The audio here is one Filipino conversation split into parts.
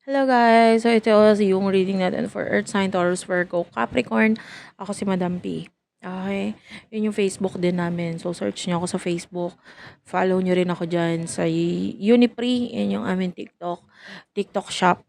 Hello guys! So ito yung reading natin for Earth Sign, Taurus, Virgo, Capricorn. Ako si Madam P. Okay? Yun yung Facebook din namin. So search nyo ako sa Facebook. Follow nyo rin ako dyan sa Unipree. Yun yung aming TikTok shop.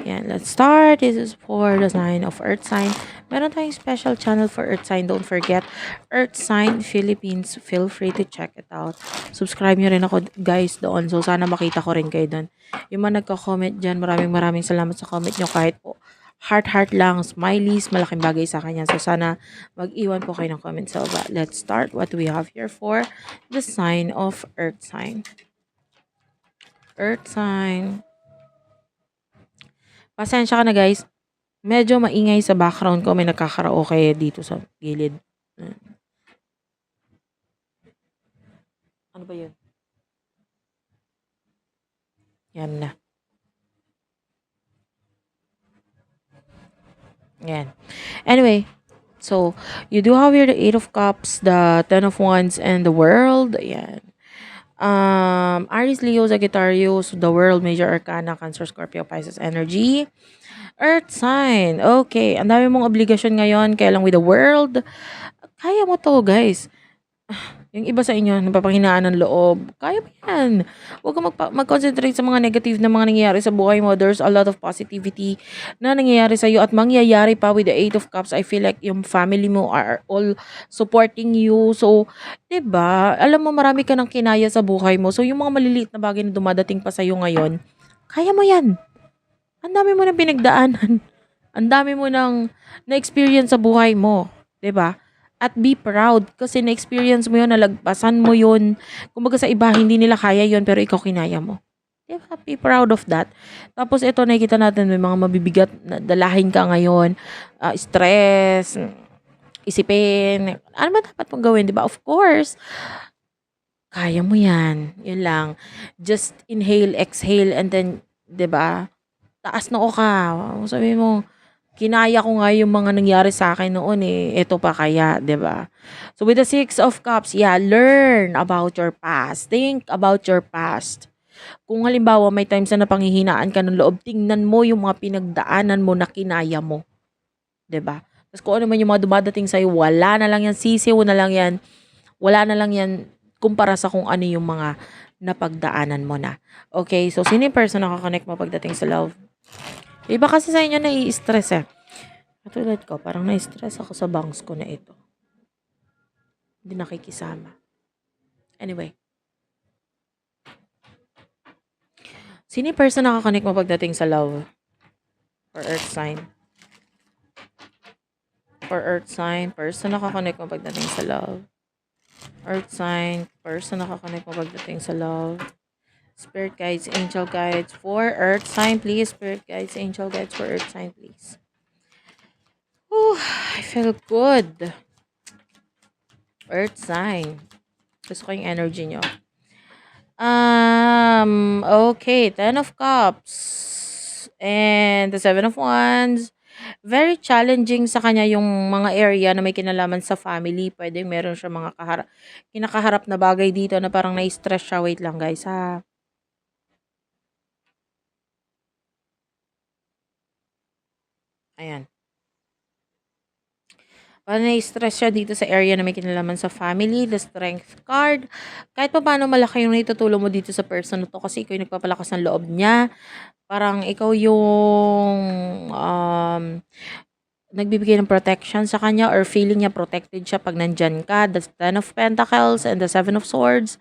Yan, let's start. This is for the sign of Earth sign. Meron tayong special channel for Earth sign. Don't forget, Earth sign Philippines. Feel free to check it out. Subscribe nyo rin ako guys doon. So sana makita ko rin kayo doon. Yung mga nagko-comment dyan, maraming salamat sa comment nyo. Kahit po heart lang, smileys, malaking bagay sa kanya. So sana mag-iwan po kayo ng comment sa baba. Let's start what we have here for the sign of Earth sign. Earth sign. Pasensya ka na guys. Medyo maingay sa background ko. May nagkakaraoke dito sa gilid. Ano ba yun? Yan na. Yan. Anyway, so, you do have here the Eight of Cups, the Ten of Wands, and the World. Yan. Aries, Leo, Sagittarius, the World, Major Arcana, Cancer, Scorpio, Pisces energy. Earth sign. Okay. Ang dami mong obligasyon ngayon. Kaya lang with the World. Kaya mo to, guys. Yung iba sa inyo, napapanghinaan ng loob. Kaya mo yan. Huwag kang mag-concentrate sa mga negative na mga nangyayari sa buhay mo. There's a lot of positivity na nangyayari sa'yo at mangyayari pa with the Eight of Cups. I feel like yung family mo are all supporting you. So, 'di ba? Alam mo, marami ka ng kinaya sa buhay mo. So, yung mga maliliit na bagay na dumadating pa sa'yo ngayon, kaya mo yan. Ang dami mo nang pinagdaanan. Ang dami mo nang na-experience sa buhay mo. 'Di ba? At be proud kasi na-experience mo yun, nalagpasan mo yun. Kumbaga sa iba, hindi nila kaya yun, pero ikaw kinaya mo. Diba? Be proud of that. Tapos ito, nakikita natin, may mga mabibigat na dalahin ka ngayon. Stress, isipin. Ano ba dapat mong gawin, di ba? Of course, kaya mo yan. Yun lang. Just inhale, exhale, and then, di ba? Taas noo ka. Sabi mo, kinaya ko nga yung mga nangyari sa akin noon eh. Ito pa kaya, 'di ba? So with the Six of Cups, yeah, learn about your past. Think about your past. Kung halimbawa may times na napanghihinaan ka ng loob, tingnan mo yung mga pinagdaanan mo na kinaya mo, 'di ba? Tapos kung ano man yung mga dumadating sa'yo, wala na lang yan, sisiw na lang yan, wala na lang yan kumpara sa kung ano yung mga napagdaanan mo na. Okay, so sino yung person na nakakonect mo pagdating sa love? Iba kasi sa inyo nai-stress eh. Katulad ko, parang na-stress ako sa bangs ko na ito. Hindi nakikisama. Anyway. Sino yung person nakakonect mo pagdating sa love? For Earth sign. For Earth sign, person nakakonect mo pagdating sa love. Earth sign, person nakakonect mo pagdating sa love. Spirit guides, angel guides for Earth sign, please. Spirit guides, angel guides for Earth sign, please. Whew, I feel good. Earth sign. Gusto ko yung energy nyo. Okay, Ten of Cups and the Seven of Wands. Very challenging sa kanya yung mga area na may kinalaman sa family. Pwedeng meron siya mga kinakaharap na bagay dito na parang na-stress siya. Wait lang guys ha. Ayan. Parang na-stress siya dito sa area na may kinalaman sa family, the strength card. Kahit pa paano malaki yung naitutulong mo dito sa person na to kasi ikaw yung nagpapalakas ng loob niya. Parang ikaw yung nagbibigay ng protection sa kanya or feeling niya protected siya pag nandyan ka. The Ten of Pentacles and the Seven of Swords.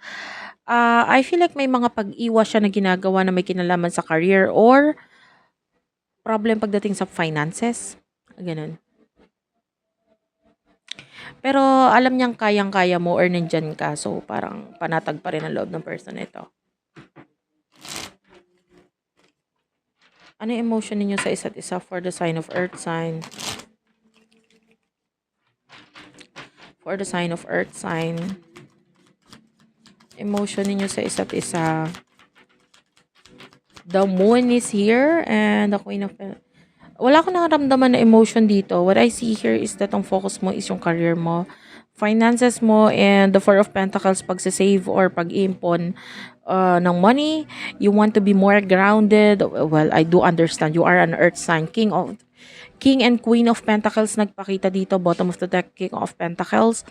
I feel like may mga pag-iwas siya na ginagawa na may kinalaman sa career or problem pagdating sa finances. Ganun. Pero alam niyang kayang-kaya mo or nandyan ka. So, parang panatag pa rin ang loob ng person ito. Ano yung emotion ninyo sa isa't isa for the sign of Earth sign? For the sign of Earth sign. Emotion ninyo sa isa't isa. The Moon is here and the Queen of wala akong nakaramdaman na emotion dito. What I see here is that ang focus mo is yung career mo, finances mo and the Four of Pentacles, pag-save or pag-iimpon ng money. You want to be more grounded. Well, I do understand. You are an earth sign. King and Queen of Pentacles nagpakita dito. Bottom of the deck, King of Pentacles.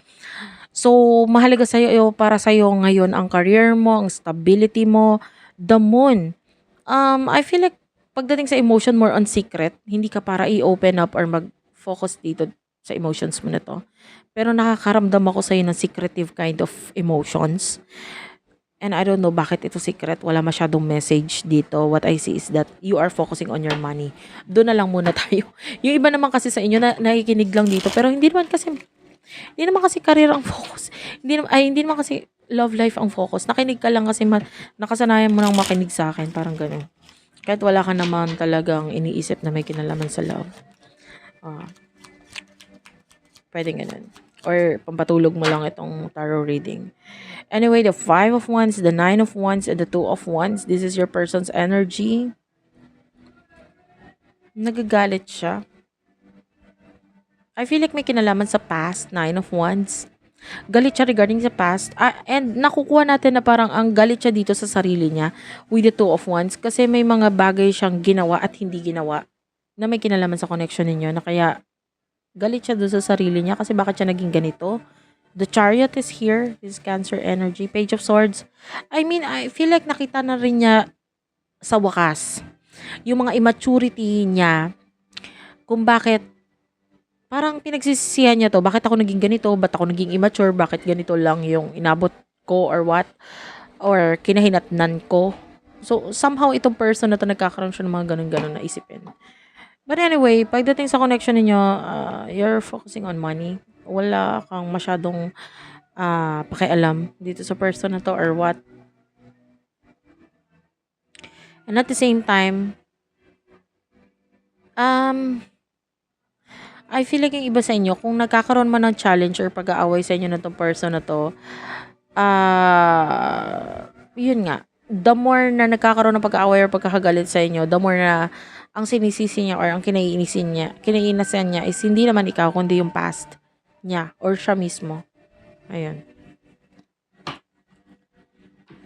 So, mahalaga sa'yo, para sa'yo ngayon ang career mo, ang stability mo, the moon. I feel like pagdating sa emotion, more on secret. Hindi ka para i-open up or mag-focus dito sa emotions mo na to. Pero nakakaramdam ako sa'yo ng secretive kind of emotions. And I don't know bakit ito secret. Wala masyadong message dito. What I see is that you are focusing on your money. Doon na lang muna tayo. Yung iba naman kasi sa inyo na nakikinig lang dito. Pero hindi naman kasi career ang focus. Hindi naman kasi love life ang focus. Nakinig ka lang kasi nakasanayan mo nang makinig sa akin. Parang ganun. Kahit wala ka naman talagang iniisip na may kinalaman sa love. Ah, pwede ganun. Or pampatulog mo lang itong tarot reading. Anyway, the Five of Wands, the Nine of Wands, and the Two of Wands. This is your person's energy. Nagagalit siya. I feel like may kinalaman sa past, Nine of Wands. Galit siya regarding sa past. And nakukuha natin na parang ang galit siya dito sa sarili niya with the Two of Wands. Kasi may mga bagay siyang ginawa at hindi ginawa na may kinalaman sa connection ninyo. Na kaya galit siya doon sa sarili niya kasi bakit siya naging ganito. The Chariot is here. This Cancer energy. Page of Swords. I mean, I feel like nakita na rin niya sa wakas yung mga immaturity niya kung bakit parang pinagsisisihan niya to. Bakit ako naging ganito? Ba't ako naging immature? Bakit ganito lang yung inabot ko or what? Or kinahinatnan ko? So, somehow itong person na to nagkakaroon siya ng mga ganun-ganun na isipin. But anyway, pagdating sa connection ninyo, you're focusing on money. Wala kang masyadong pakialam dito sa person na to or what. And at the same time, um, I feel like yung iba sa inyo, kung nagkakaroon man ng challenge or pag-aaway sa inyo na tong person na to, yun nga, the more na nagkakaroon ng pag-aaway or pagkakagalit sa inyo, the more na ang sinisisi niya or ang kinaiinisan niya is hindi naman ikaw, kundi yung past niya or siya mismo. Ayun.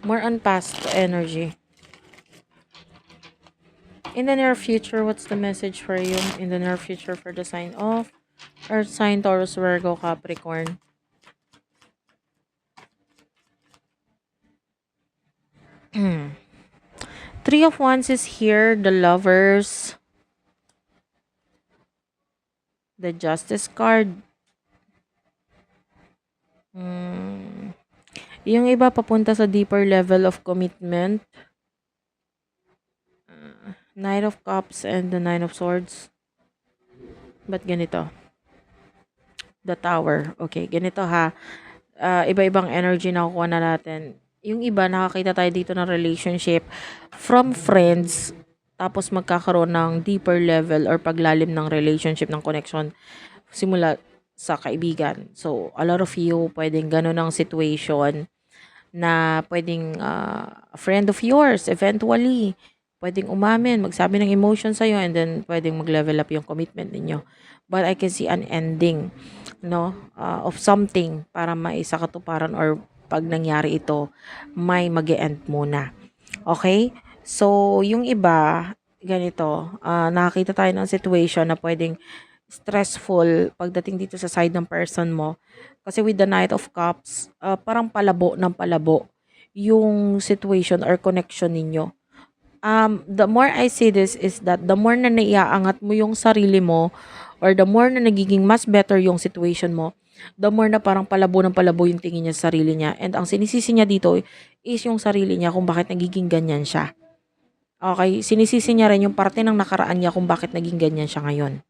More on past energy. In the near future, what's the message for you in the near future for the sign of Earth sign, Taurus, Virgo, Capricorn? Three of Wands is here, the Lovers, the Justice card. Yung iba papunta sa deeper level of commitment. Knight of Cups and the Nine of Swords. Ba't ganito? The Tower. Okay, ganito ha. Iba-ibang energy na kukuha na natin. Yung iba, nakakita tayo dito ng relationship from friends, tapos magkakaroon ng deeper level or paglalim ng relationship, ng connection, simula sa kaibigan. So, a lot of you, pwedeng ganun ang situation na pwedeng a friend of yours, eventually, pwedeng umamin, magsabi ng emotion sa'yo, and then pwedeng mag-level up yung commitment ninyo. But I can see an ending, of something para maisakatuparan or pag nangyari ito, may mag-e-end muna. Okay? So, yung iba, ganito, nakakita tayo ng situation na pwedeng stressful pagdating dito sa side ng person mo. Kasi with the Knight of Cups, parang palabo ng palabo yung situation or connection ninyo. The more I say this is that the more na naiaangat mo yung sarili mo or the more na nagiging mas better yung situation mo, the more na parang palabo ng palabo yung tingin niya sa sarili niya. And ang sinisisi niya dito is yung sarili niya kung bakit nagiging ganyan siya. Okay? Sinisisi niya rin yung parte ng nakaraan niya kung bakit naging ganyan siya ngayon.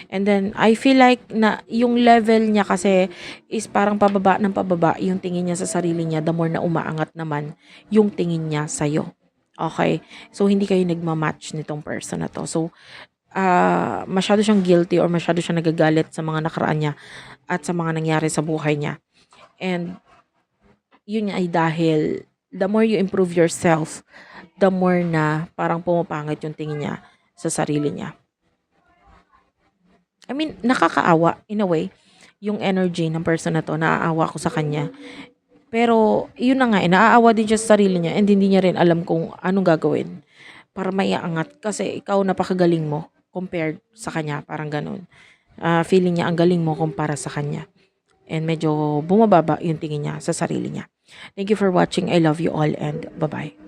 And then, I feel like na yung level niya kasi is parang pababa ng pababa yung tingin niya sa sarili niya, the more na umaangat naman yung tingin niya sa'yo. Okay? So, hindi kayo nagmamatch nitong person na to. So, masyado siyang guilty or masyado siyang nagagalit sa mga nakaraan niya at sa mga nangyari sa buhay niya. And, yun ay dahil the more you improve yourself, the more na parang pumapangit yung tingin niya sa sarili niya. I mean, nakakaawa in a way. yung energy ng person na 'to, naaawa ako sa kanya. Pero yun na nga, naaawa din siya sa sarili niya and hindi niya rin alam kung anong gagawin para maiangat kasi ikaw napakagaling mo compared sa kanya, parang gano'n. Feeling niya ang galing mo kumpara sa kanya and medyo bumababa yung tingin niya sa sarili niya. Thank you for watching. I love you all and bye-bye.